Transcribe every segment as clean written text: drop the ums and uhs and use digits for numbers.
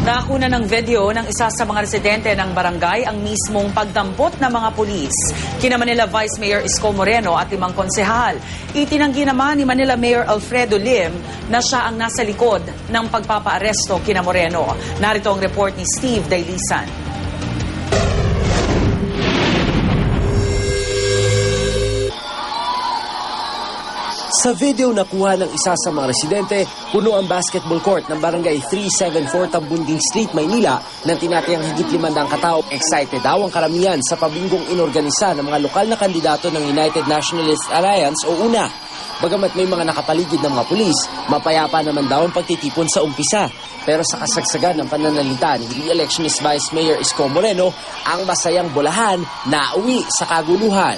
Nakuna ng video ng isa sa mga residente ng barangay ang mismong pagdampot ng mga pulis kina Manila Vice Mayor Isko Moreno at 5 konsehal. Itinanggi naman ni Manila Mayor Alfredo Lim na siya ang nasa likod ng pagpapaaresto kina Moreno. Narito ang report ni Steve Dailisan. Sa video na kuha ng isa sa mga residente, puno ang basketball court ng barangay 374 Tambunding Street, Maynila nang tinatayang higit 500 katao. Excited daw ang karamihan sa pabinggong inorganisa ng mga lokal na kandidato ng United Nationalist Alliance o UNA. Bagamat may mga nakapaligid ng mga pulis, mapayapa naman daw ang pagtitipon sa umpisa. Pero sa kasagsagan ng pananalita ni re-electionist Vice Mayor Isko Moreno, ang masayang bolahan na uwi sa kaguluhan.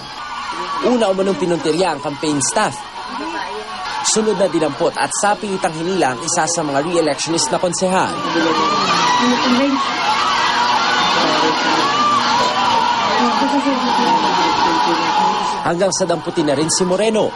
Una umanong pinuntirya ang campaign staff. Sunod na dinampot at sa pilitang hinila ang isa sa mga re-electionist na konsehal. Hanggang sa damputin na rin si Moreno.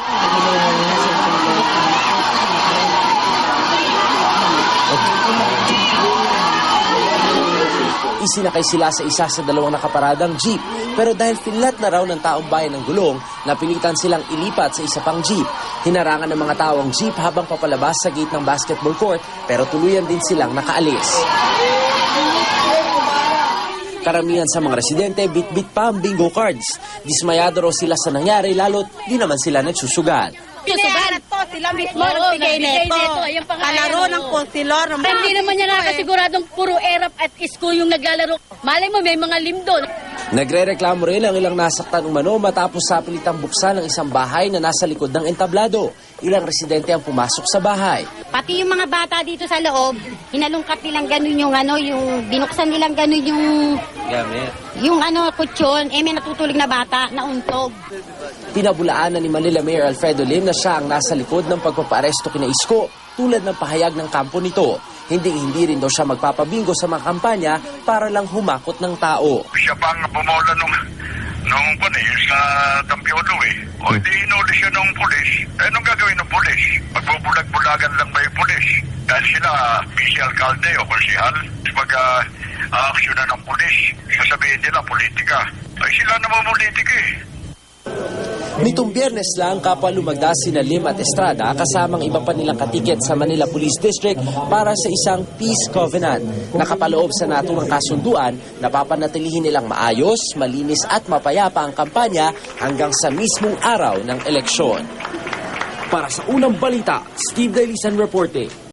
Isinakay sila sa isa sa 2 nakaparadang jeep. Pero dahil finlat na raw ng taong bayan ng gulong, napilitan silang ilipat sa isa pang jeep. Hinarangan ng mga tao ang jeep habang papalabas sa gate ng basketball court, pero tuluyan din silang nakaalis. Karamihan sa mga residente, bit-bit pa ang bingo cards. Dismayado raw sila sa nangyari, lalo't di naman sila nagsusugal. Susugal po, sila mismo nagbigay neto. Kalaro ng konsilor. Hindi naman niya nakasiguradong puro erap at isko yung naglalaro. Malay mo, may mga limdo. Nagre-reklamo rin ang ilang nasaktan umano matapos sa pilitang buksan ng isang bahay na nasa likod ng entablado. Ilang residente ang pumasok sa bahay. Pati yung mga bata dito sa loob, hinalungkat nilang ganun yung yung binuksan nilang ganun yung Gamit. Yung kutsyon, may natutulig na bata na untog. Pinabulaanan ni Manila Mayor Alfredo Lim na siya ang nasa likod ng pagpapaaresto kina Isko, tulad ng pahayag ng kampo nito. Hindi rin daw siya magpapabingo sa mga kampanya para lang humakot ng tao. Siya pang bumola nung sa Tampiolo O di hinuli siya ng pulis. Anong gagawin ng pulis? Magbubulag-bulagan lang ba yung pulis? Dahil sila, vice alcalde o konsehal, mag-aaksyonan ng pulis. Sasabihin nila, politika. Ay sila naman politika Nitong Biyernes lang, kapwa lumagda sina Lim at Estrada kasamang iba pa nilang katiket sa Manila Police District para sa isang peace covenant. Nakapaloob sa naturang kasunduan, napapanatilihin nilang maayos, malinis at mapayapa ang kampanya hanggang sa mismong araw ng eleksyon. Para sa unang balita, Steve Dailisan reporting.